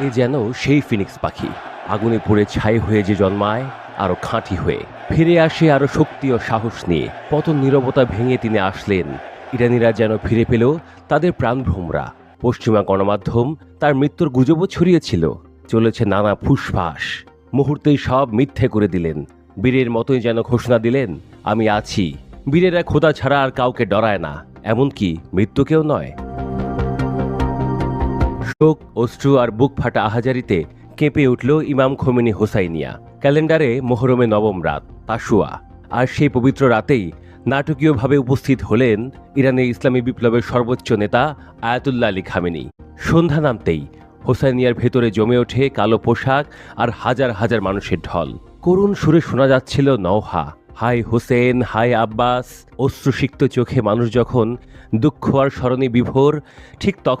এ যেন সেই ফিনিক্স পাখি, আগুনে পুড়ে ছাই হয়ে যে জন্মায় আরো খাঁটি হয়ে, ফিরে আসে আরো শক্তি ও সাহস নিয়ে। পতন নীরবতা ভেঙে তিনি আসলেন। ইরানিরা যেন ফিরে পেল তাদের প্রাণভ্রমরা। পশ্চিমা গণমাধ্যম তার মৃত্যুর গুজবও ছড়িয়েছিল। চলেছে নানা ফুসফাস। মুহূর্তেই সব মিথ্যে করে দিলেন। বীরের মতোই যেন ঘোষণা দিলেন, আমি আছি। বীরেরা খোদা ছাড়া আর কাউকে ডরায় না, এমনকি মৃত্যুকেও নয়। শোক, অশ্রু আর বুক ফাটা আহাজারিতে কেঁপে উঠল ইমাম খোমেনি হোসাইনিয়া। ক্যালেন্ডারে মোহরমে নবম রাত, তাশুয়া। আর সেই পবিত্র রাতেই নাটকীয়ভাবে উপস্থিত হলেন ইরানের ইসলামী বিপ্লবের সর্বোচ্চ নেতা আয়াতুল্লাহ আলী খামেনি। সন্ধ্যা নামতেই হোসাইনিয়ার ভেতরে জমে ওঠে কালো পোশাক আর হাজার হাজার মানুষের ঢল। করুণ সুরে শোনা যাচ্ছিল নওহা, হাই হোসেন, হাই আব্বাস। অশ্রুসিক্ত চোখে মানুষ যখন দুঃখ আর স্মরণে বিভোর, ঠিক তখন